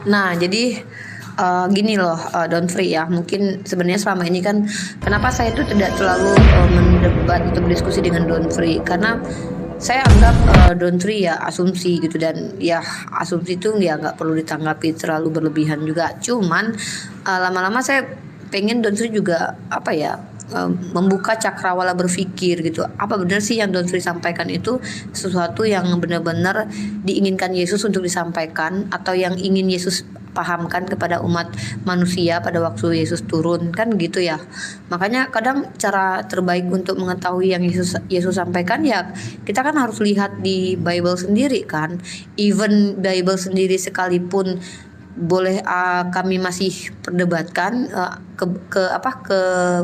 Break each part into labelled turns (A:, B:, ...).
A: Nah, jadi gini loh, Don Free ya. Mungkin sebenarnya selama ini kan kenapa saya itu tidak terlalu mendebat atau berdiskusi dengan Don Free karena saya anggap Don Free ya asumsi gitu dan ya asumsi itu ya nggak perlu ditanggapi terlalu berlebihan juga. Cuman lama-lama saya pengen Don Free juga apa ya membuka cakrawala berpikir gitu. Apa benar sih yang Don Free sampaikan itu sesuatu yang benar-benar diinginkan Yesus untuk disampaikan atau yang ingin Yesus pahamkan kepada umat manusia pada waktu Yesus turun kan gitu ya. Makanya kadang cara terbaik untuk mengetahui yang Yesus sampaikan ya kita kan harus lihat di Bible sendiri kan. Even Bible sendiri sekalipun boleh kami masih perdebatkan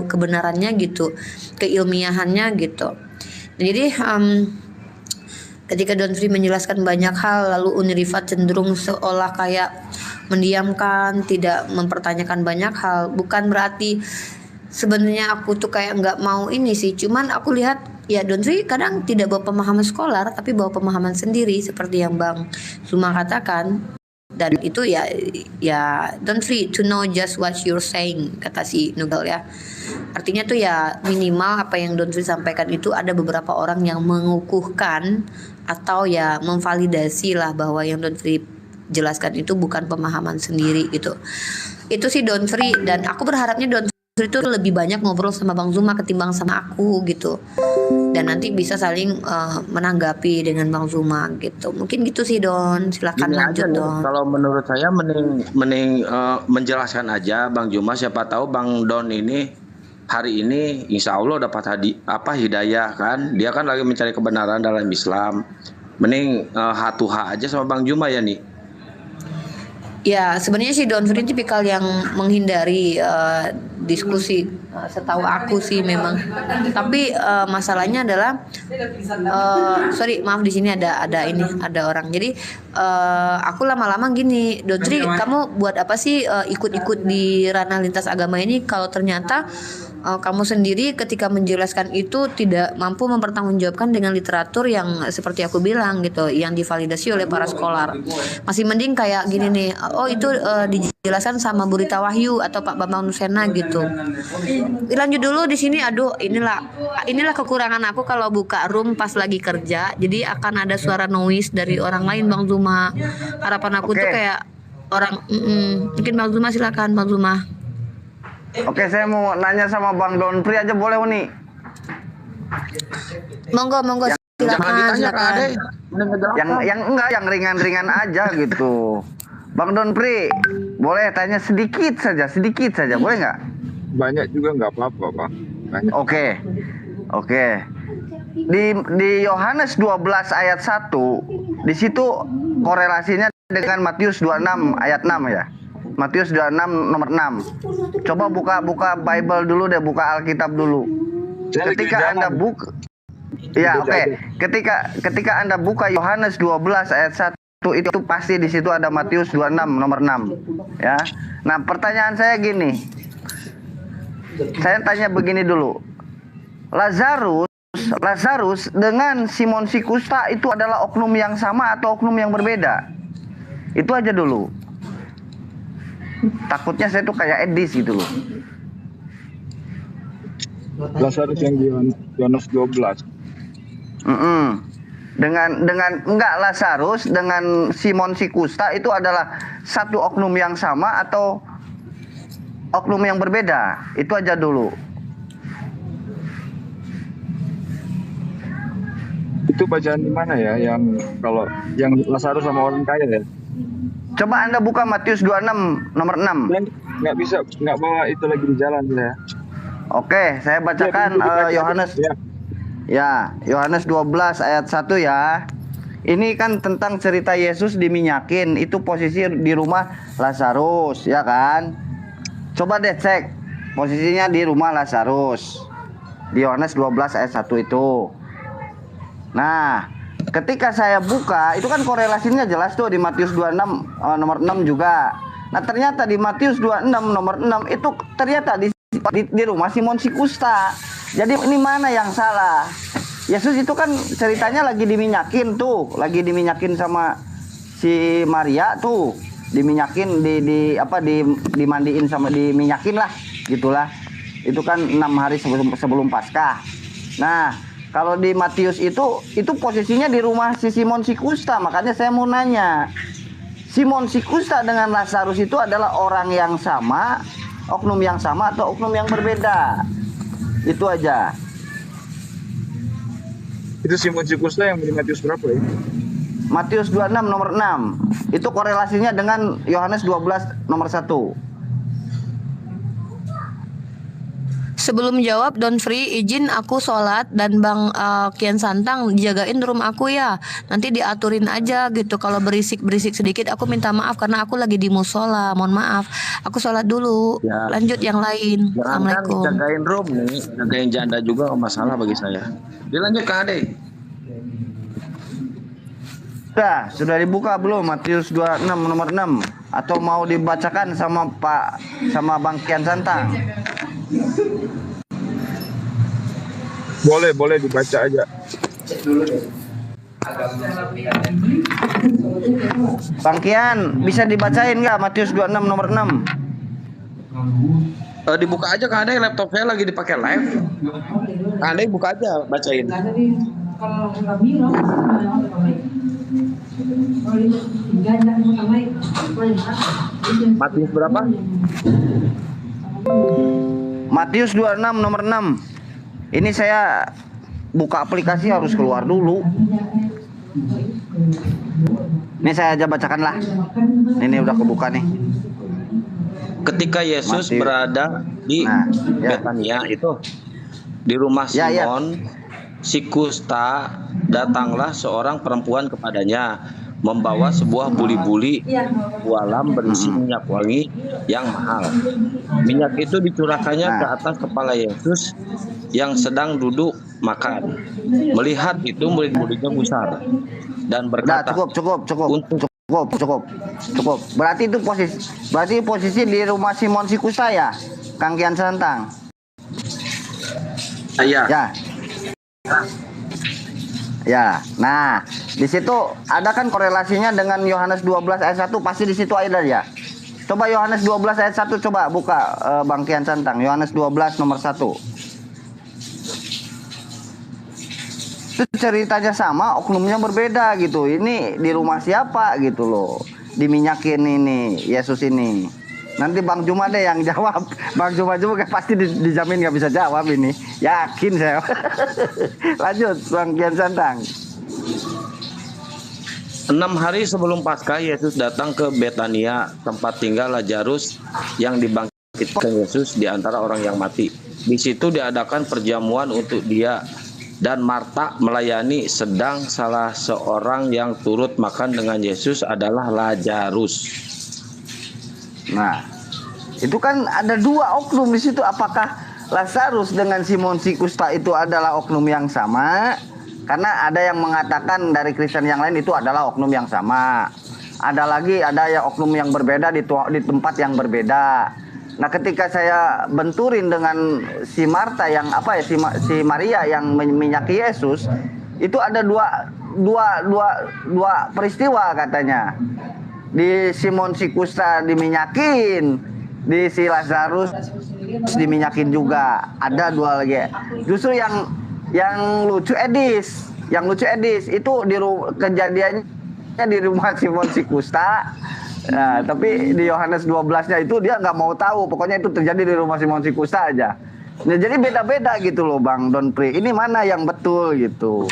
A: kebenarannya gitu, keilmiahannya gitu. Jadi ketika Don Free menjelaskan banyak hal lalu Unriva cenderung seolah kayak mendiamkan, tidak mempertanyakan banyak hal. Bukan berarti sebenarnya aku tuh kayak nggak mau ini sih, cuman aku lihat ya Don Free kadang tidak bawa pemahaman sekolah tapi bawa pemahaman sendiri seperti yang Bang Zuma katakan. Dan itu ya don't free to know just what you're saying kata si Nugel ya. Artinya tuh ya minimal apa yang Don Free sampaikan itu ada beberapa orang yang mengukuhkan atau ya memvalidasi lah bahwa yang Don Free jelaskan itu bukan pemahaman sendiri gitu. Itu sih Don Free dan aku berharapnya Don Free itu lebih banyak ngobrol sama Bang Zuma ketimbang sama aku gitu. Dan nanti bisa saling menanggapi dengan Bang Zuma gitu. Mungkin gitu sih Don. Silakan
B: Gini aja
A: lanjut
B: nih,
A: Don.
B: kalau menurut saya mending mending menjelaskan aja Bang Juma, siapa tahu Bang Don ini hari ini insya Allah dapat hidayah kan, dia kan lagi mencari kebenaran dalam Islam, mending hatuha aja sama Bang Juma ya nih.
A: Ya, sebenarnya sih Don Freddy tipikal yang menghindari diskusi. Setahu aku sih memang. Tapi masalahnya adalah, sorry maaf di sini ada orang. Jadi aku lama-lama gini, Don Freddy, kamu buat apa sih ikut-ikut di ranah lintas agama ini? Kalau ternyata kamu sendiri ketika menjelaskan itu tidak mampu mempertanggungjawabkan dengan literatur yang seperti aku bilang gitu, yang divalidasi oleh para scholar. Masih mending kayak gini nih, oh itu dijelaskan sama Burita Wahyu atau Pak Bambang Nusena gitu. Lanjut dulu di sini, aduh inilah kekurangan aku kalau buka room pas lagi kerja, jadi akan ada suara noise dari orang lain Bang Zuma. Harapan aku tuh kayak orang, mungkin Bang Zuma silakan Bang Zuma.
C: Oke, saya mau nanya sama Bang Don Pri aja boleh nih?
A: Monggo
B: Jangan ditanya Kak Ade,
C: Yang enggak, yang ringan-ringan aja gitu. Bang Don Pri, boleh tanya sedikit saja, boleh nggak?
D: Banyak juga nggak apa-apa, Bang. Banyak.
C: Oke. Di Yohanes 12 ayat 1, di situ korelasinya dengan Matius 26 ayat 6 ya. Matius 26 nomor 6. Coba buka Bible dulu deh, buka Alkitab dulu. Ketika Anda buka, ya oke. Ketika Anda buka Yohanes 12 ayat 1, itu pasti di situ ada Matius 26 nomor 6 ya. Nah, pertanyaan saya gini. Saya tanya begini dulu. Lazarus dengan Simon si Kusta itu adalah oknum yang sama atau oknum yang berbeda? Itu aja dulu. Takutnya saya tuh kayak Edis gitu loh.
D: Lazarus yang di Yohanes 12.
C: Dengan enggak, Lazarus dengan Simon si Kusta itu adalah satu oknum yang sama atau oknum yang berbeda? Itu aja dulu.
D: Itu bacaan di mana ya? Yang kalau yang Lazarus sama orang kaya ya?
C: Coba Anda buka Matius 26 nomor 6.
D: Dan nggak bawa itu lagi di jalan ya.
C: Oke, saya bacakan Yohanes. Ya, Yohanes 12 ayat 1 ya. Ini kan tentang cerita Yesus diminyakin, itu posisi di rumah Lazarus, ya kan? Coba deh cek posisinya di rumah Lazarus. Di Yohanes 12 ayat 1 itu. Nah, ketika saya buka, itu kan korelasinya jelas tuh di Matius 26 nomor 6 juga. Nah, ternyata di Matius 26 nomor 6 itu ternyata di rumah Simon si Kusta. Jadi ini mana yang salah? Yesus itu kan ceritanya lagi diminyakin sama si Maria tuh. diminyakin, dimandiin sama diminyakin lah, gitulah. Itu kan 6 hari sebelum Paskah. Nah, kalau di Matius itu posisinya di rumah si Simon si Kusta. Makanya saya mau nanya, Simon si Kusta dengan Lazarus itu adalah orang yang sama, oknum yang sama atau oknum yang berbeda? Itu aja.
D: Itu Simon Sikusta yang di Matius berapa ya?
C: Matius 26 nomor 6. Itu korelasinya dengan Yohanes 12 nomor 1.
A: Sebelum jawab Don Free, izin aku sholat dan Bang Kian Santang jagain room aku ya. Nanti diaturin aja gitu. Kalau berisik-berisik sedikit aku minta maaf karena aku lagi di musola. Mohon maaf. Aku sholat dulu.
B: Ya.
A: Lanjut yang lain.
B: Jangan
A: Assalamualaikum.
B: jagain room nih, jagain janda juga nggak masalah bagi saya. Dilanjut Kang Ade.
C: Sudah dibuka belum Matius 26 nomor 6? Atau mau dibacakan sama Bang Kian Santang?
D: Boleh dibaca aja.
C: Bang Kian, bisa dibacain nggak Matius 26 nomor 6?
B: Dibuka aja Kang Ade, laptop saya lagi dipakai live. Kang Ade buka aja, bacain. Matius berapa?
C: Matius 26 nomor 6. Ini saya buka aplikasi harus keluar dulu. Ini saya aja bacakan lah. Ini udah kebuka nih.
B: Ketika Yesus
C: Matius.
B: berada di
C: Ya.
B: Betania itu di rumah
C: Ya, ya.
B: Simon si Kusta, datanglah seorang perempuan kepadanya membawa sebuah buli-buli walam berisi minyak wangi yang mahal. Minyak itu dicurahkannya ke atas kepala Yesus yang sedang duduk makan. Melihat itu murid-muridnya gusar dan berkata,
C: Cukup. Berarti itu posisi di rumah Simon si Kusta ya, Kang Kian Santang.
B: "Iya,
C: Ya. Nah, di situ ada kan korelasinya dengan Yohanes 12 ayat 1, pasti di situ ada ya. Coba Yohanes 12 ayat 1 coba buka Bang Kian Santang. Yohanes 12 nomor 1. Itu ceritanya sama, oknumnya berbeda gitu. Ini di rumah siapa gitu loh. Diminyakin ini Yesus ini. Nanti Bang Juma deh yang jawab. Bang Juma juga pasti dijamin nggak bisa jawab ini. Yakin saya. Lanjut Bang Kian Santang.
B: 6 hari sebelum Paskah Yesus datang ke Betania, tempat tinggal Lazarus yang dibangkitkan Yesus di antara orang yang mati. Di situ diadakan perjamuan untuk dia dan Marta melayani, sedang salah seorang yang turut makan dengan Yesus adalah Lazarus.
C: Nah, itu kan ada 2 oknum di situ. Apakah Lazarus dengan Simon si Kusta itu adalah oknum yang sama? Karena ada yang mengatakan dari Kristen yang lain itu adalah oknum yang sama. Ada yang oknum yang berbeda di tempat yang berbeda. Nah, ketika saya benturin dengan si Marta yang si Maria yang menyaki Yesus, itu ada dua peristiwa katanya. Di Simon si Kusta diminyakin, di si Lazarus diminyakin juga. Ada 2 lagi. Justru yang lucu Edis itu kejadiannya di rumah Simon si Kusta. Nah, tapi di Yohanes 12-nya itu dia nggak mau tahu, pokoknya itu terjadi di rumah Simon si Kusta aja. Nah, jadi beda-beda gitu loh Bang Don Pri. Ini mana yang betul gitu?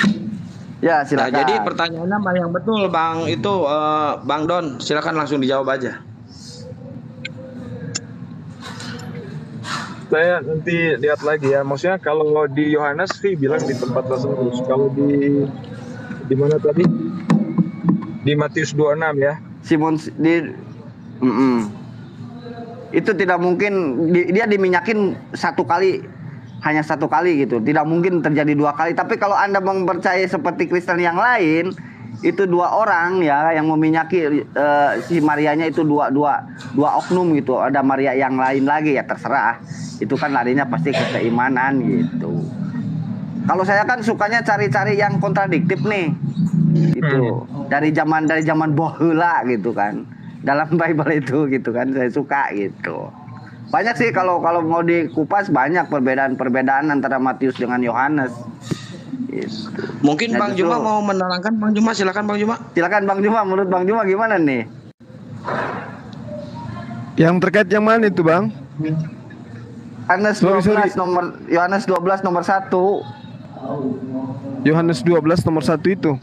C: Ya silakan.
B: Nah, jadi pertanyaannya mana yang betul Bang? Itu Bang Don, silakan langsung dijawab aja.
D: Saya nanti lihat lagi ya. Maksudnya kalau di Yohanes sih bilang di tempat Lazarus. Kalau di mana tadi? Di Matius 26 ya.
C: Simon itu tidak mungkin dia diminyakin hanya satu kali gitu, tidak mungkin terjadi 2 kali. Tapi kalau Anda mempercayai seperti Kristen yang lain, itu 2 orang ya yang meminyaki si Marianya itu dua oknum gitu. Ada Maria yang lain lagi ya terserah. Itu kan larinya pasti ke keimanan gitu. Kalau saya kan sukanya cari-cari yang kontradiktif nih. Gitu. Dari zaman baheula gitu kan. dalam Bible itu gitu kan. Saya suka gitu. Banyak sih kalau mau dikupas banyak perbedaan antara Matius dengan Yohanes. Gitu.
B: Mungkin
C: Nah,
B: Bang
C: justru-
B: Juma mau menerangkan. Bang Juma, silakan Bang Juma.
C: Silakan Bang Juma, menurut Bang Juma gimana nih?
E: Yang terkait yang mana itu, Bang?
C: Yohanes 12 nomor 1.
E: Yohanes 12 nomor 1 itu.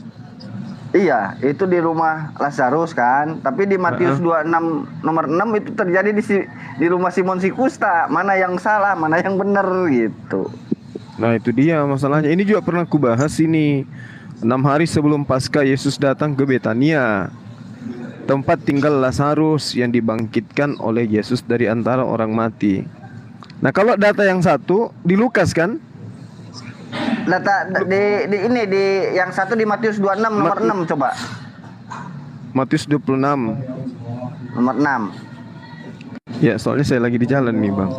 C: Iya, itu di rumah Lazarus kan. Tapi di Matius 26 nomor 6 itu terjadi di rumah Simon si Kusta. Mana yang salah, mana yang benar gitu.
E: Nah, itu dia masalahnya. Ini juga pernah aku bahas ini. 6 hari sebelum Paskah Yesus datang ke Betania, tempat tinggal Lazarus yang dibangkitkan oleh Yesus dari antara orang mati. Nah, kalau data yang satu di Lukas kan?
C: Data di yang satu di Matius 26 nomor 6 coba.
E: Matius 26.
C: Nomor 6.
E: Ya, soalnya saya lagi di jalan nih, Bang.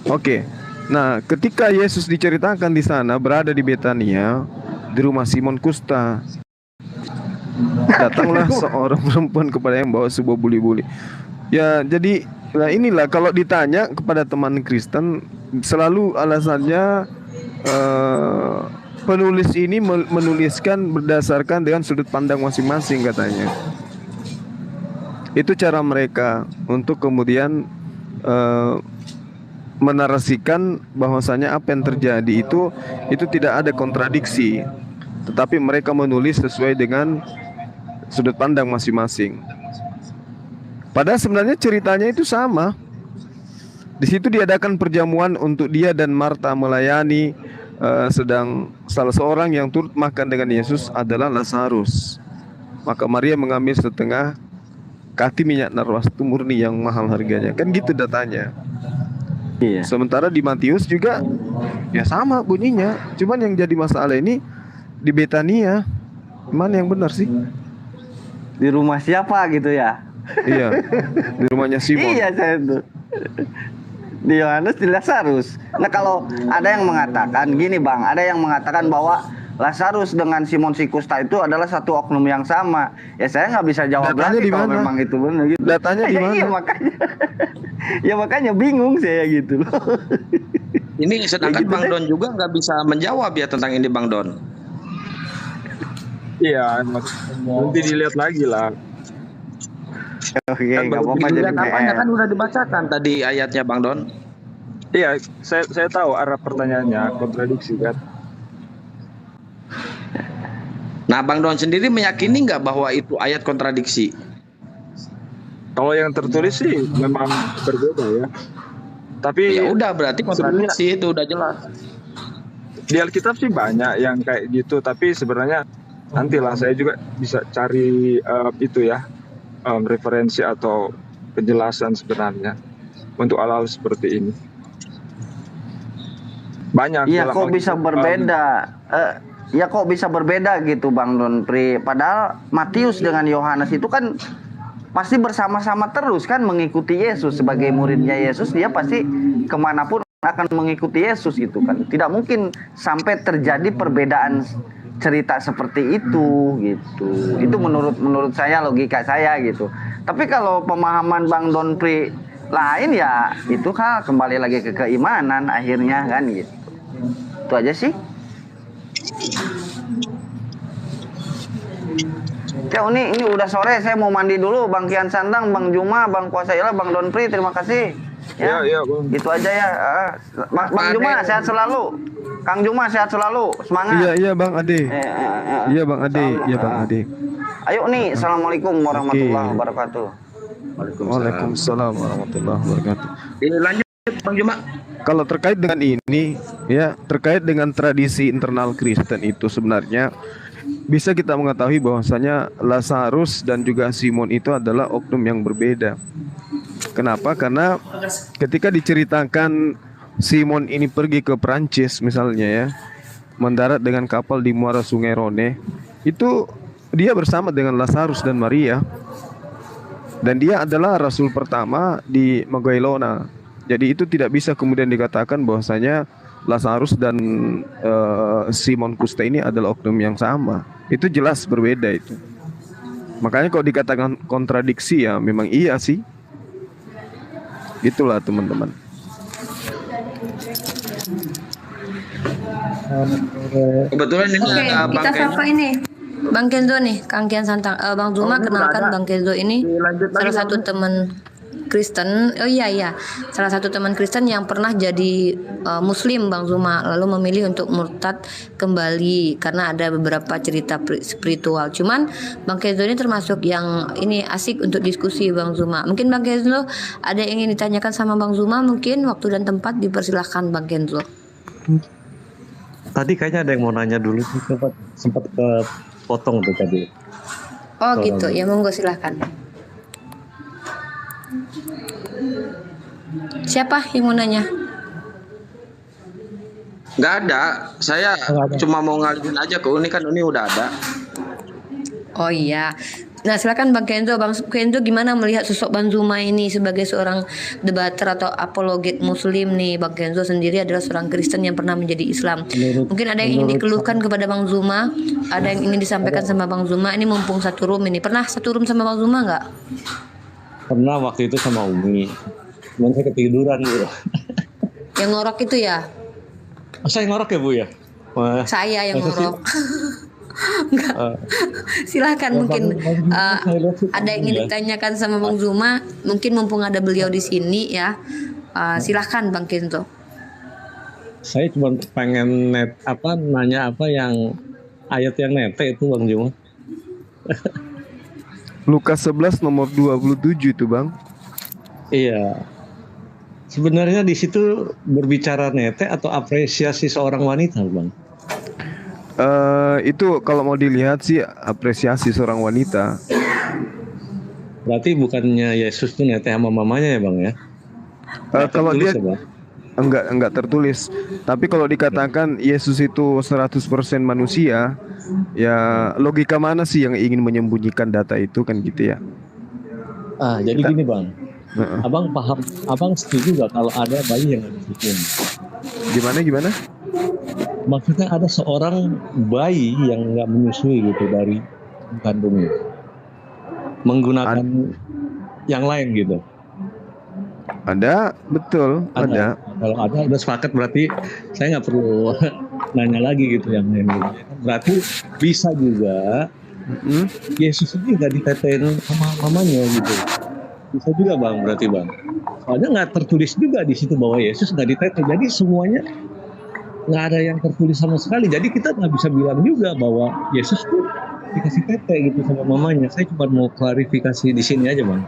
E: Oke. Nah, ketika Yesus diceritakan di sana berada di Betania, di rumah Simon Kusta, datanglah seorang perempuan kepada yang bawa sebuah buli-buli. Ya, jadi nah inilah kalau ditanya kepada teman Kristen, selalu alasannya penulis ini menuliskan berdasarkan dengan sudut pandang masing-masing katanya. Itu cara mereka untuk kemudian menarasikan bahwasanya apa yang terjadi itu tidak ada kontradiksi, tetapi mereka menulis sesuai dengan sudut pandang masing-masing. Padahal sebenarnya ceritanya itu sama. Di situ diadakan perjamuan untuk dia dan Marta melayani, sedang salah seorang yang turut makan dengan Yesus adalah Lazarus. Maka Maria mengambil setengah kati minyak narwastu murni yang mahal harganya. Kan gitu datanya.
C: Iya.
E: Sementara di Matius juga ya sama bunyinya. Cuman yang jadi masalah ini di Betania. Mana yang benar sih?
C: Di rumah siapa gitu ya?
E: Iya, di rumahnya Simon.
C: Iya, saya tuh. Di Yohanes di Lazarus. Nah, kalau ada yang mengatakan gini, Bang, ada yang mengatakan bahwa Lazarus dengan Simon si Kusta itu adalah satu oknum yang sama. Ya saya nggak bisa jawab
E: Datanya
C: lagi
E: di
C: kalau
E: mana?
C: memang itu benar gitu.
E: Datanya di
C: Ya,
E: mana?
C: iya makanya. Ya makanya bingung saya gitu loh.
B: Ini sedangkan
C: gitu
B: Bang
C: deh.
B: Don juga nggak bisa menjawab ya tentang ini Bang Don.
D: Iya, nanti dilihat lagi lah.
C: Oke,
B: Kan
C: nggak
B: baru
C: apa-apa jadi
B: dilihat apanya
C: PR.
B: kan udah dibacakan tadi ayatnya Bang Don.
D: Iya, saya tahu arah pertanyaannya, kontradiksi kan.
B: Nah, Bang Don sendiri meyakini nggak bahwa itu ayat kontradiksi?
D: Kalau yang tertulis sih memang berbeda ya. Tapi
B: Ya udah berarti kontradiksi itu udah jelas.
D: di Alkitab sih banyak yang kayak gitu, tapi sebenarnya nantilah saya juga bisa cari itu ya, referensi atau penjelasan sebenarnya untuk hal-hal seperti ini. Banyak.
C: Iya,
D: dalam
C: kok bisa
D: Alkitab,
C: berbeda? Ya kok bisa berbeda gitu, Bang Don Pri? Padahal Matius dengan Yohanes itu kan pasti bersama-sama terus kan mengikuti Yesus sebagai muridnya Yesus. Dia pasti kemanapun akan mengikuti Yesus gitu kan. Tidak mungkin sampai terjadi perbedaan cerita seperti itu gitu. Itu menurut saya, logika saya gitu. Tapi kalau pemahaman Bang Don Pri lain ya itu kan kembali lagi ke keimanan akhirnya kan gitu. Itu aja sih. Oke, ini udah sore, saya mau mandi dulu. Bang Kian Santang, Bang Juma, Bang Kuasa Ilah, Bang Don Pri, terima kasih.
D: Iya, Bang.
C: Gitu aja ya. Bang Juma sehat selalu. Kang Juma sehat selalu. Semangat.
E: Iya Bang Ade. Iya Bang Ade. Iya Bang Ade.
C: Ayo nih, assalamualaikum warahmatullahi
E: Oke.
C: wabarakatuh.
E: Waalaikumsalam warahmatullahi wabarakatuh.
B: Lanjut Bang Juma.
E: Kalau terkait dengan ini, ya terkait dengan tradisi internal Kristen itu sebenarnya bisa kita mengetahui bahwasanya Lazarus dan juga Simon itu adalah oknum yang berbeda. Kenapa? Karena ketika diceritakan Simon ini pergi ke Perancis misalnya ya, mendarat dengan kapal di muara Sungai Rhone, itu dia bersama dengan Lazarus dan Maria. Dan dia adalah rasul pertama di Magdalena. Jadi itu tidak bisa kemudian dikatakan bahwasanya Lazarus dan Simon Kusta ini adalah oknum yang sama. Itu jelas berbeda itu. Makanya kalau dikatakan kontradiksi ya memang iya sih. Itulah teman-teman.
B: Kebetulan ini
A: Oke,
B: ada
A: kita
B: Bang Ken.
A: sapa ini. Bang Kenzo nih, Kang Kian Santang. Bang Zuma,
B: ini udah
A: kenalkan
B: ada.
A: Bang Kenzo ini
B: Dilanjut lagi,
A: salah satu
B: Bang.
A: teman Kristen. Oh iya, salah satu teman Kristen yang pernah jadi Muslim, Bang Zuma, lalu memilih untuk murtad kembali karena ada beberapa cerita spiritual. Cuman Bang Kenzo ini termasuk yang ini asik untuk diskusi, Bang Zuma. Mungkin Bang Kenzo ada yang ingin ditanyakan sama Bang Zuma, mungkin waktu dan tempat dipersilahkan Bang Kenzo.
F: Tadi kayaknya ada yang mau nanya dulu sih, sempat potong tuh tadi.
A: Oh gitu, ya monggo silahkan. Siapa yang mau nanya?
B: Nggak ada, saya
F: Nggak ada.
B: cuma mau ngalihin aja ke Uni, kan Uni udah ada.
A: Oh iya. Nah silakan Bang Kenzo. Bang Kenzo gimana melihat sosok Bang Zuma ini sebagai seorang debater atau apologet Muslim nih? Bang Kenzo sendiri adalah seorang Kristen yang pernah menjadi Islam. Mungkin ada yang ingin dikeluhkan kepada Bang Zuma, ada yang ingin disampaikan sama Bang Zuma. Ini mumpung satu room ini. Pernah satu room sama Bang Zuma nggak?
F: Pernah waktu itu sama Umi, cuman saya ketiduran gitu.
A: Yang ngorok itu ya?
F: Saya ngorok ya Bu ya? Wah,
A: Saya yang
F: masa sih?
A: ngorok. Enggak. Silahkan
F: Ya,
A: mungkin
F: Bang Zuma, saya lihat sih
A: ada yang ingin
F: ya.
A: ditanyakan sama Bang Zuma. Mungkin mumpung ada beliau di sini ya. Silahkan Bang Kenzo.
F: Saya cuma pengen nanya apa yang ayat yang nete itu Bang Juma.
E: Lukas 11 nomor 27 itu Bang.
F: Iya. Sebenarnya di situ berbicara nete atau apresiasi seorang wanita, Bang.
E: Itu kalau mau dilihat sih apresiasi seorang wanita.
F: Berarti bukannya Yesus tuh nete sama mamanya ya, Bang ya?
E: Kalau
F: Tertulis
E: dia
F: ya, Bang?
E: enggak tertulis. Tapi kalau dikatakan Yesus itu 100% manusia, ya logika mana sih yang ingin menyembunyikan data itu kan gitu ya.
F: Jadi gini, Bang.
E: Heeh.
F: Abang setuju gak kalau ada bayi yang ada dihukum?
E: Gimana?
F: Maksudnya ada seorang bayi yang nggak menyusui gitu dari kandungnya, menggunakan yang lain gitu.
E: Ada, betul, ada.
F: Kalau ada udah sepakat berarti saya nggak perlu nanya lagi gitu yang lain. Gitu. Berarti bisa juga
E: Mm-mm.
F: Yesus ini nggak ditetein sama mamanya gitu. Bisa juga Bang, berarti Bang. Soalnya nggak tertulis juga di situ bahwa Yesus nggak ditete. Jadi semuanya nggak ada yang tertulis sama sekali. Jadi kita nggak bisa bilang juga bahwa Yesus tuh dikasih tete gitu sama mamanya. Saya cuma mau klarifikasi di sini aja Bang.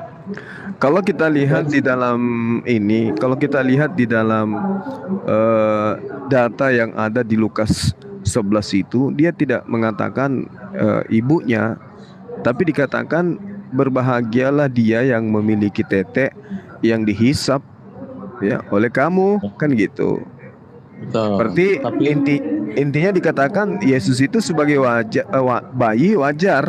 E: Kalau kita lihat di dalam ini, kalau kita lihat di dalam data yang ada di Lukas 11 itu, dia tidak mengatakan ibunya, tapi dikatakan berbahagialah dia yang memiliki tete yang dihisap ya oleh kamu, kan gitu.
F: Betul.
E: Berarti
F: Tapi
E: intinya dikatakan Yesus itu sebagai bayi wajar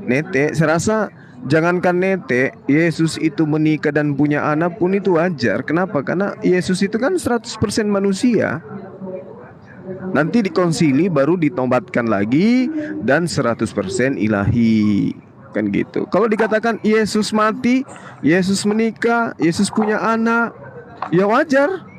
E: nete. Saya rasa jangankan nete, Yesus itu menikah dan punya anak pun itu wajar. Kenapa? Karena Yesus itu kan 100% manusia. Nanti di konsili baru ditobatkan lagi dan 100% ilahi. Kan gitu. Kalau dikatakan Yesus mati, Yesus menikah, Yesus punya anak, ya wajar.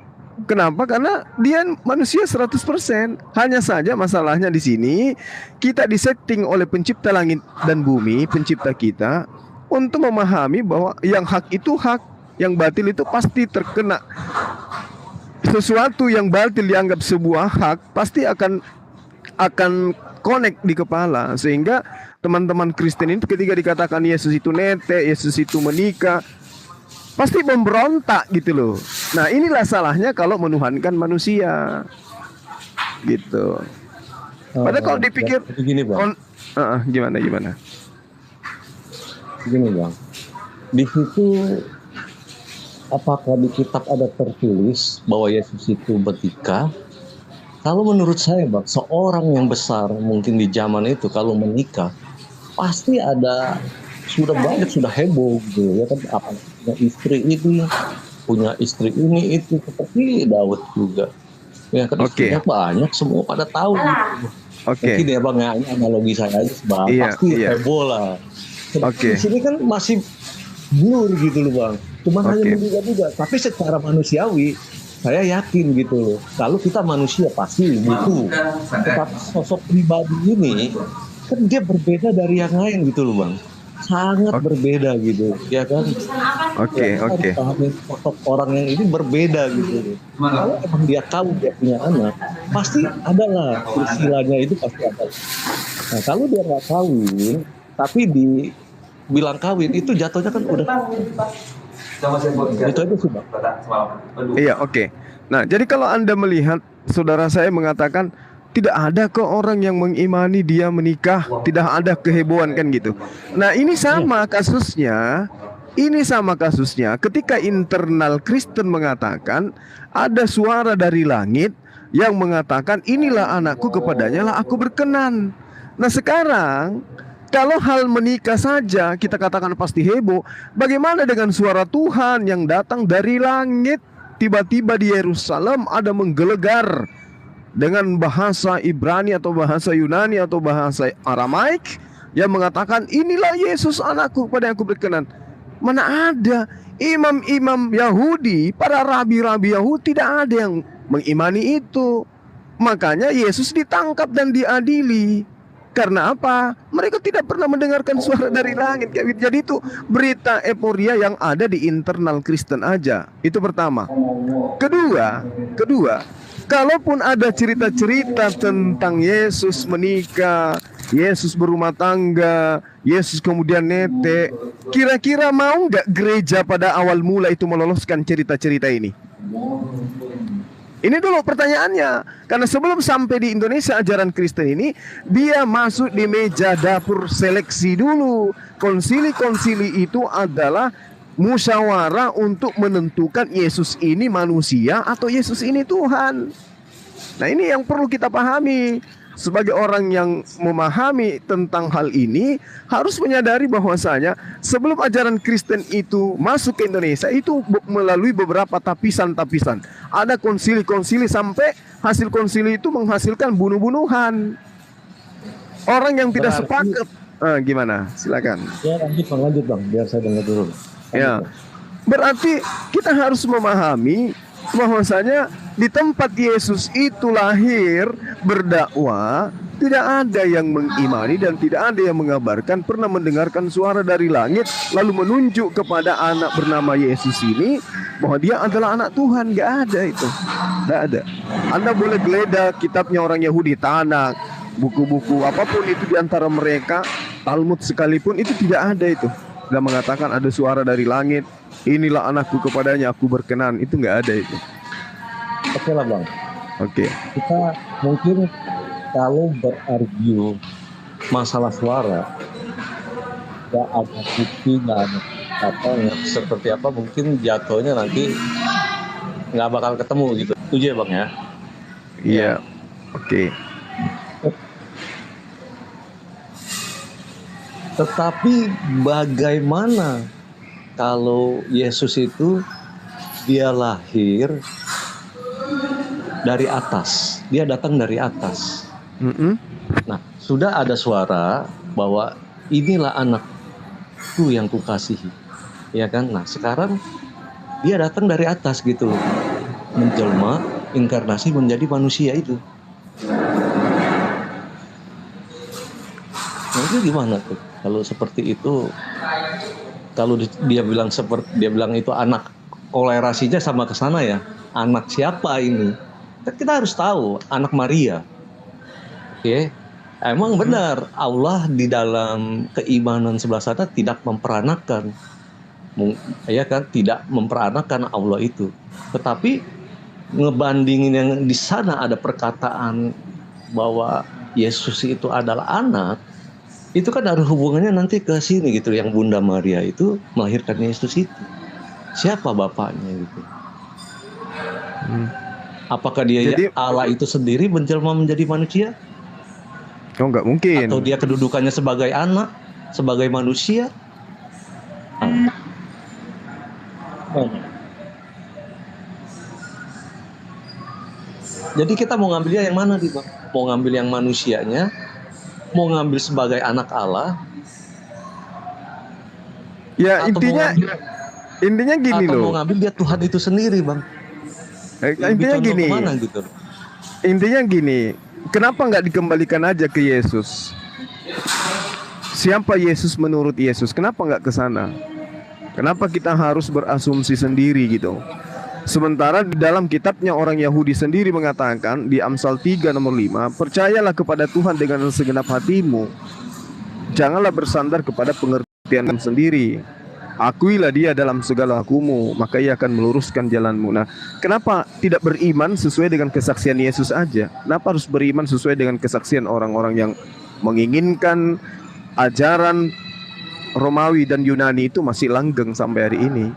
E: Kenapa? Karena dia manusia 100%. Hanya saja masalahnya di sini kita disetting oleh pencipta langit dan bumi, pencipta kita, untuk memahami bahwa yang hak itu hak, yang batil itu pasti terkena. Sesuatu yang batil dianggap sebuah hak pasti akan connect di kepala, sehingga teman-teman Kristen itu ketika dikatakan Yesus itu nete, Yesus itu menikah, pasti memberontak gitu loh. Nah inilah salahnya kalau menuhankan manusia gitu. Padahal kalau dipikir
F: begini Bang.
E: gimana
F: Gini Bang, di situ apakah di kitab ada tertulis bahwa Yesus itu bertikah? Kalau menurut saya Bang, seorang yang besar mungkin di zaman itu kalau menikah pasti ada sudah heboh gitu ya kan, apa punya istri ini itu seperti Daud juga ya kan, istrinya banyak semua pada tahu gitu.
E: Oke.
F: Mungkin ya Bang ya, ini analogi saya aja Bang,
E: Iya,
F: pasti
E: iya.
F: heboh lah. Di sini kan masih blur gitu loh Bang. Cuma hanya
E: Oke.
F: menduga-duga. Tapi secara manusiawi saya yakin gitu loh. Kalau kita manusia pasti butuh. Tetapi sosok pribadi ini kan dia berbeda dari yang lain gitu loh Bang. Sangat berbeda gitu, ya kan?
E: Oke.
F: Harus pahami sosok orang yang ini berbeda gitu. Kalau emang dia tahu dia punya anak, pasti adalah istilahnya itu pasti ada. Nah kalau dia nggak kawin, tapi dibilang kawin itu jatuhnya kan udah itu aja sih Bang.
E: Iya, oke. Nah, jadi kalau Anda melihat saudara saya mengatakan tidak ada kok orang yang mengimani dia menikah, tidak ada kehebohan kan gitu. Nah, ini sama kasusnya. Ini sama kasusnya ketika internal Kristen mengatakan ada suara dari langit yang mengatakan inilah anakku, kepadanya lah aku berkenan. Nah, sekarang kalau hal menikah saja kita katakan pasti heboh, bagaimana dengan suara Tuhan yang datang dari langit? Tiba-tiba di Yerusalem ada menggelegar dengan bahasa Ibrani atau bahasa Yunani atau bahasa Aramaik yang mengatakan inilah Yesus anakku, pada yang aku berkenan. Mana ada imam-imam Yahudi, para rabi-rabi Yahudi, tidak ada yang mengimani itu. Makanya Yesus ditangkap dan diadili. Karena apa? Mereka tidak pernah mendengarkan suara dari langit. Jadi itu berita euforia yang ada di internal Kristen aja. Itu pertama. Kedua, kalaupun ada cerita-cerita tentang Yesus menikah, Yesus berumah tangga, Yesus kemudian netek, kira-kira mau nggak gereja pada awal mula itu meloloskan cerita-cerita ini? Ini dulu pertanyaannya. Karena sebelum sampai di Indonesia ajaran Kristen ini, dia masuk di meja dapur seleksi dulu. Konsili-konsili itu adalah musyawarah untuk menentukan Yesus ini manusia atau Yesus ini Tuhan. Nah, ini yang perlu kita pahami. Sebagai orang yang memahami tentang hal ini, harus menyadari bahwasanya sebelum ajaran Kristen itu masuk ke Indonesia, itu melalui beberapa tapisan-tapisan. Ada konsili-konsili sampai hasil konsili itu menghasilkan bunuh-bunuhan. Orang yang tidak sepakat. Gimana? Silakan.
F: Ya lanjut Bang, biar saya dengar dulu.
E: Ya, berarti kita harus memahami bahwasanya di tempat Yesus itu lahir berdakwah, tidak ada yang mengimani dan tidak ada yang mengabarkan pernah mendengarkan suara dari langit lalu menunjuk kepada anak bernama Yesus ini bahwa dia adalah anak Tuhan. Nggak ada itu, nggak ada. Anda boleh geledah kitabnya orang Yahudi, Tanakh, buku-buku apapun itu di antara mereka, Talmud sekalipun, itu tidak ada itu. Tidak mengatakan ada suara dari langit, inilah anakku, kepadanya aku berkenan. Itu nggak ada itu.
F: Oke lah Bang.
E: Oke.
F: Kita mungkin kalau berargu masalah suara, nggak ada bukti, nggak ada apa, seperti apa, mungkin jatuhnya nanti nggak bakal ketemu gitu. Setuju ya Bang ya?
E: Iya. Oke.
F: Tetapi bagaimana kalau Yesus itu dia lahir dari atas, dia datang dari atas. Nah, sudah ada suara bahwa inilah anakku yang kukasihi, ya kan? Nah, sekarang dia datang dari atas gitu loh, menjelma, inkarnasi menjadi manusia itu. Nah, itu gimana tuh? Kalau seperti itu, kalau dia bilang itu anak, kolerasinya sama ke sana ya. Anak siapa ini? Kita harus tahu anak Maria. Oke. Emang benar Allah di dalam keimanan sebelah sana tidak memperanakan. Ya kan, tidak memperanakan Allah itu. Tetapi ngebandingin yang di sana ada perkataan bahwa Yesus itu adalah anak, itu kan ada hubungannya nanti ke sini gitu, yang Bunda Maria itu melahirkan Yesus itu. Siapa bapaknya gitu? Apakah dia Allah itu sendiri menjelma menjadi manusia?
E: Oh, nggak mungkin.
F: Atau dia kedudukannya sebagai anak, sebagai manusia? Jadi kita mau ngambilnya yang mana nih Bang? Mau ngambil yang manusianya, mau ngambil sebagai anak Allah,
E: Ya
F: Atau
E: intinya gini
F: mau
E: loh.
F: ngambil dia Tuhan itu sendiri, Bang. Lebih
E: Intinya
F: condong
E: gini.
F: kemana gitu?
E: Intinya gini. Kenapa nggak dikembalikan aja ke Yesus? Siapa Yesus menurut Yesus? Kenapa nggak ke sana? Kenapa kita harus berasumsi sendiri gitu? Sementara di dalam kitabnya orang Yahudi sendiri mengatakan di Amsal 3 nomor 5, percayalah kepada Tuhan dengan segenap hatimu. Janganlah bersandar kepada pengertian sendiri. Akuilah dia dalam segala lakumu, maka ia akan meluruskan jalanmu. Nah, kenapa tidak beriman sesuai dengan kesaksian Yesus aja? Kenapa harus beriman sesuai dengan kesaksian orang-orang yang menginginkan ajaran Romawi dan Yunani itu masih langgeng sampai hari ini?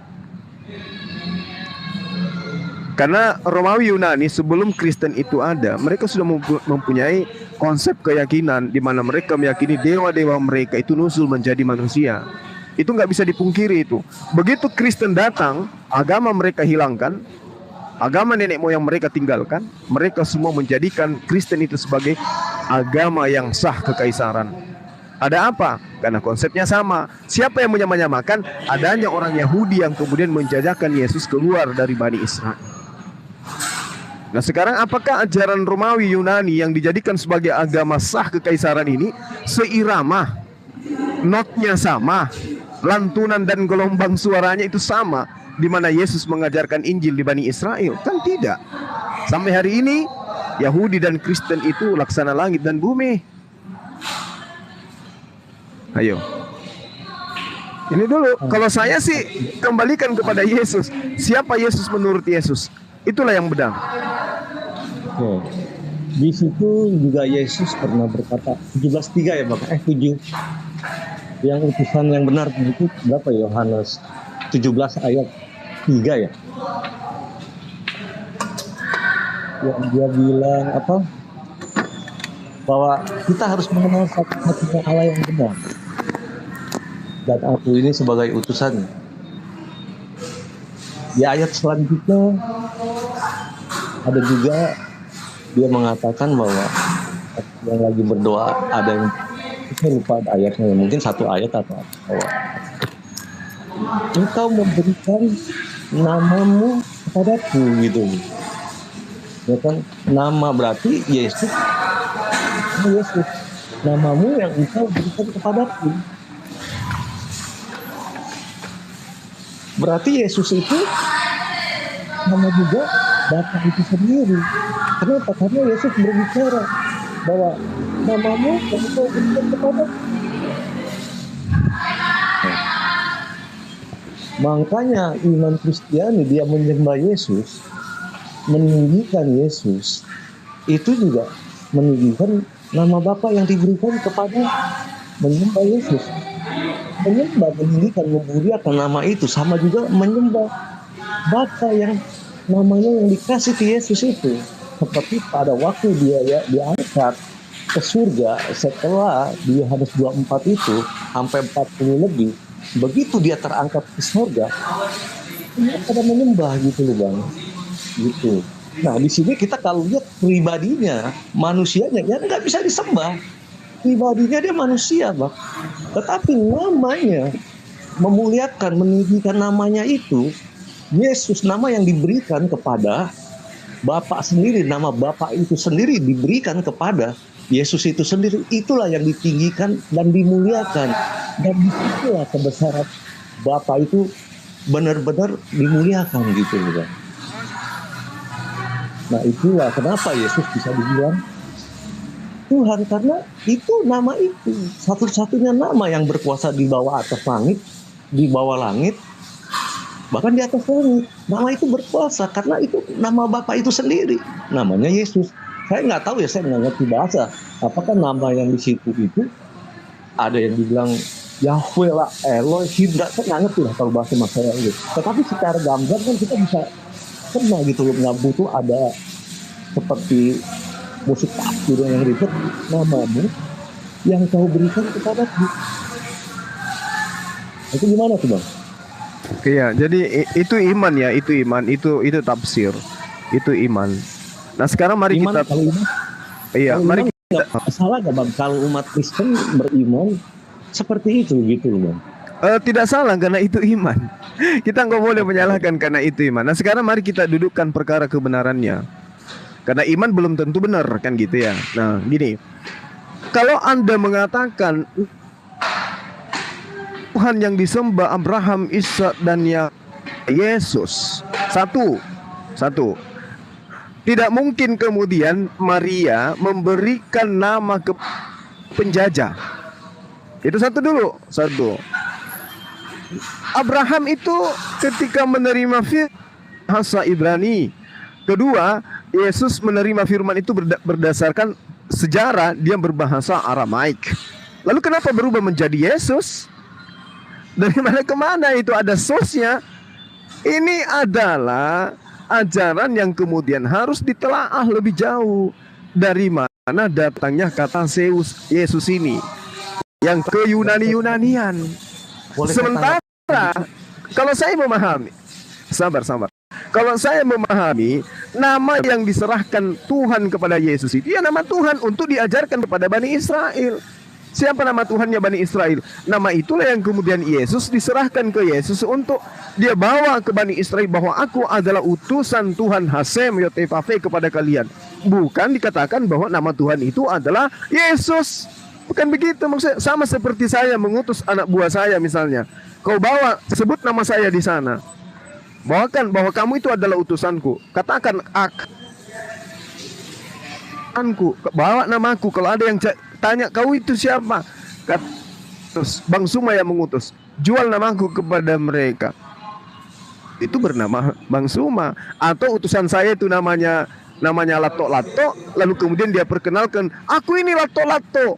E: Karena Romawi Yunani sebelum Kristen itu ada, mereka sudah mempunyai konsep keyakinan di mana mereka meyakini dewa-dewa mereka itu nusul menjadi manusia. Itu nggak bisa dipungkiri itu. Begitu Kristen datang, agama mereka hilangkan, agama nenek moyang mereka tinggalkan, mereka semua menjadikan Kristen itu sebagai agama yang sah kekaisaran. Ada apa? Karena konsepnya sama. Siapa yang menyamakan? Adanya orang Yahudi yang kemudian menjajakan Yesus keluar dari Bani Israel. Nah sekarang apakah ajaran Romawi Yunani yang dijadikan sebagai agama sah kekaisaran ini seirama? Notnya sama, lantunan dan gelombang suaranya itu sama, di mana Yesus mengajarkan Injil di Bani Israel? Kan tidak. Sampai hari ini Yahudi dan Kristen itu laksana langit dan bumi. Ayo. Ini dulu, kalau saya sih kembalikan kepada Yesus. Siapa Yesus menurut Yesus? Itulah yang benar.
F: Oke. Di situ juga Yesus pernah berkata 17:3 ya Bang. 7. Yang utusan yang benar itu berapa ya? Yohanes 17 ayat 3 ya. Yang dia bilang apa? Bahwa kita harus mengenal satu-satunya Allah yang benar. Dan aku ini sebagai utusannya. Di ayat selanjutnya ada juga dia mengatakan bahwa yang lagi berdoa ada yang saya lupa ayatnya, mungkin satu ayat atau bahwa engkau memberikan namamu kepadaku gitu. Ya kan, nama berarti Yesus. Yesus, namamu yang engkau berikan kepadaku. Berarti Yesus itu nama juga Bapa itu sendiri. Kenapa? Karena Yesus berbicara bahwa namamu yang engkau berikan kepadaku. Makanya iman Kristiani dia menyembah Yesus, meninggikan Yesus, itu juga meninggikan nama Bapa yang diberikan kepada menyembah Yesus. Menyembah, meninggikan, memuliakan nama itu sama juga menyembah Bapa yang namanya yang dikasih ke Yesus itu. Seperti pada waktu dia ya diangkat ke surga setelah di Yohanes 24 itu sampai 40 lebih. Begitu dia terangkat ke surga, dia pada menyembah gitu loh Bang. Gitu. Nah di sini kita kalau lihat pribadinya, manusianya ya nggak bisa disembah. Pribadinya dia manusia Bang. Tetapi namanya memuliakan, meninggikan namanya itu Yesus, nama yang diberikan kepada Bapa sendiri, nama Bapa itu sendiri diberikan kepada Yesus itu sendiri. Itulah yang ditinggikan dan dimuliakan. Dan disitulah kebesaran Bapa itu benar-benar dimuliakan gitu Bang. Nah itulah kenapa Yesus bisa dibilang Tuhan, karena itu nama itu satu-satunya nama yang berkuasa di bawah atas langit, di bawah langit, bahkan di atas langit. Nama itu berkuasa karena itu nama Bapa itu sendiri, namanya Yesus. Saya nggak tahu ya, saya nggak ngerti bahasa. Apakah nama yang di situ itu ada yang dibilang Yahweh lah, Elohim, saya nggak ngerti lah kalau bahasa saya itu. Tetapi secara gambar kan kita bisa kena gitu loh, nggak butuh ada seperti musik tafsir yang ribet, namamu yang kau berikan kepadaku. Itu gimana tuh Bang?
E: Iya, jadi itu iman ya, itu iman, itu tafsir, itu iman. Nah sekarang mari
F: Iman,
E: kita,
F: kalau iman,
E: iya,
F: kalau
E: mari
F: iman
E: kita,
F: salah nggak Bang? Kalau umat Kristen beriman seperti itu gitu loh Bang.
E: Tidak salah karena itu iman. Kita nggak boleh menyalahkan karena itu iman. Nah sekarang mari kita dudukkan perkara kebenarannya. Karena iman belum tentu benar kan gitu ya. Nah gini, kalau Anda mengatakan Tuhan yang disembah Abraham, Ishak dan Yesus satu, tidak mungkin kemudian Maria memberikan nama ke penjajah. Itu satu dulu. Abraham itu ketika menerima bahasa Ibrani. Kedua, Yesus menerima firman itu berdasarkan sejarah, dia berbahasa Aramaik. Lalu kenapa berubah menjadi Yesus? Dari mana ke mana itu ada sosnya? Ini adalah ajaran yang kemudian harus ditelaah lebih jauh. Dari mana datangnya kata Yesus ini? Yang ke Yunani-Yunanian. Sementara kalau saya memahami, sabar. Kalau saya memahami, nama yang diserahkan Tuhan kepada Yesus itu ya nama Tuhan untuk diajarkan kepada Bani Israel. Siapa nama Tuhannya Bani Israel? Nama itulah yang kemudian Yesus diserahkan ke Yesus untuk dia bawa ke Bani Israel bahwa aku adalah utusan Tuhan Hasem Yotevave kepada kalian. Bukan dikatakan bahwa nama Tuhan itu adalah Yesus. Bukan begitu maksudnya. Sama seperti saya mengutus anak buah saya misalnya. Kau bawa, sebut nama saya di sana. Bawakan bahwa kamu itu adalah utusanku. Katakan bawa namaku. Kalau ada yang tanya kau itu siapa? Terus Bang Suma yang mengutus. Jual namaku kepada mereka. Itu bernama Bang Suma. Atau utusan saya itu namanya Lato-Lato. Lalu kemudian dia perkenalkan, aku ini Lato-Lato.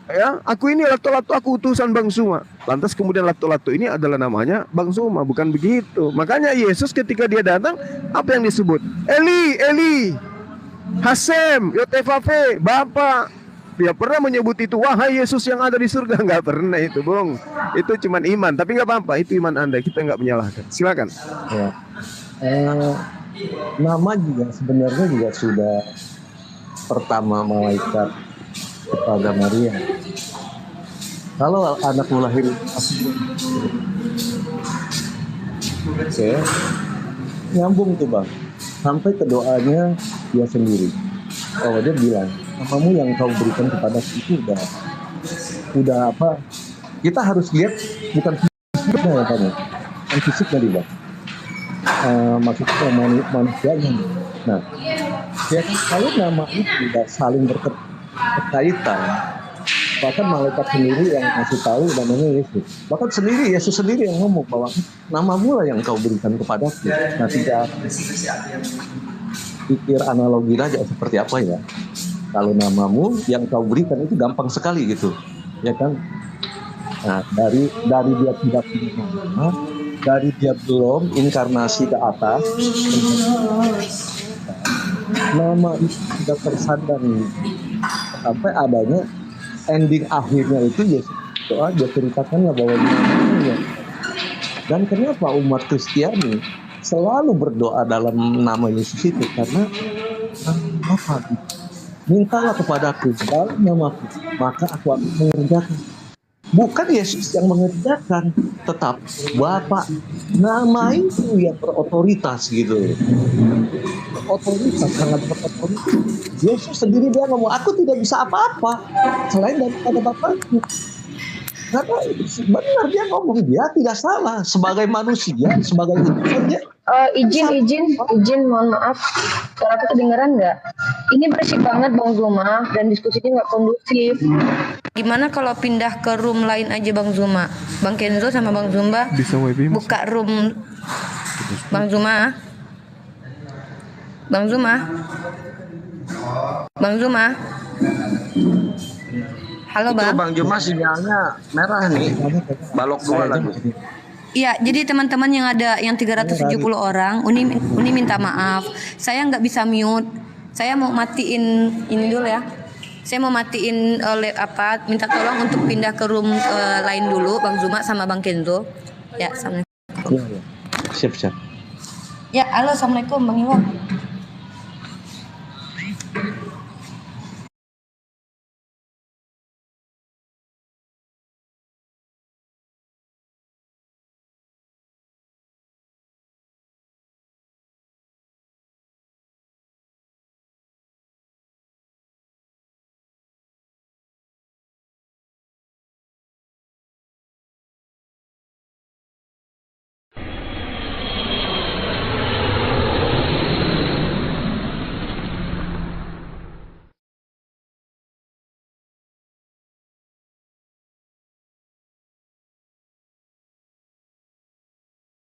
E: Ya, aku ini Lato-Lato, aku utusan Bang Suma. Lantas kemudian Lato-Lato ini adalah namanya Bang Suma, bukan begitu. Makanya Yesus ketika dia datang, apa yang disebut? Eli, Hasem, Yotevave, Bapa. Dia pernah menyebut itu, wahai Yesus yang ada di surga. Nggak pernah itu, Bung. Itu cuman iman, tapi nggak apa-apa. Itu iman Anda, kita nggak menyalahkan. Silakan.
F: Ya. Nama juga sebenarnya juga sudah pertama malaikat kepada Maria. Kalau anak lahir oke, nyambung tuh Bang, sampai ke doanya dia sendiri. Oh dia bilang, namamu yang kau berikan kepada itu udah apa? Kita harus lihat bukan fisiknya ya Bang, bukan fisiknya di Bang. Maksudnya manusianya. Nah, ya kalau nama itu udah saling berkaitan, bahkan malaikat sendiri yang ngasih tahu namanya Yesus. Bahkan Yesus sendiri yang ngomong bahwa namamu lah yang kau berikan kepadaku. Nah, tidak pikir analogi aja seperti apa ya. Kalau namamu yang kau berikan itu gampang sekali gitu, ya kan? Nah, dari dia tidak punya nama, dari dia belum inkarnasi ke atas, nama itu sudah tersandar sampai adanya ending akhirnya itu Yesus doa dia ceritakanlah bahwa namanya. Dan kenapa umat Kristiani selalu berdoa dalam nama Yesus itu? Karena apa? Mintalah kepadaku dalam namaku, maka aku akan mengerjakan. Bukan Yesus yang mengerjakan, tetap Bapa. Nama itu yang berotoritas gitu. Otoritas, sangat berotoritas. Yesus sendiri dia ngomong, aku tidak bisa apa-apa selain daripada Bapakku. Karena benar dia ngomong, dia tidak salah sebagai manusia, sebagai utusannya.
G: Izin, mohon maaf, suara aku kedengeran nggak? Ini berisik banget Bang Zuma dan diskusinya nggak kondusif.
A: Gimana kalau pindah ke room lain aja Bang Zuma? Bang Kenzo sama Bang Zumba
E: Bisa WB, Mas.
A: buka room. Bang Zuma. Halo
B: Itu
A: Bang.
B: Bang Juma sinyalnya merah nih. Balok dua lagi.
A: Iya, jadi teman-teman yang ada yang 370 orang, Uni minta maaf. Saya nggak bisa mute. Saya mau matiin ini dulu ya. Saya mau matiin minta tolong untuk pindah ke room lain dulu Bang Zuma sama Bang Kenzo. Ya, assalamualaikum.
F: Siap.
A: Ya, halo, assalamualaikum Bang Iwan.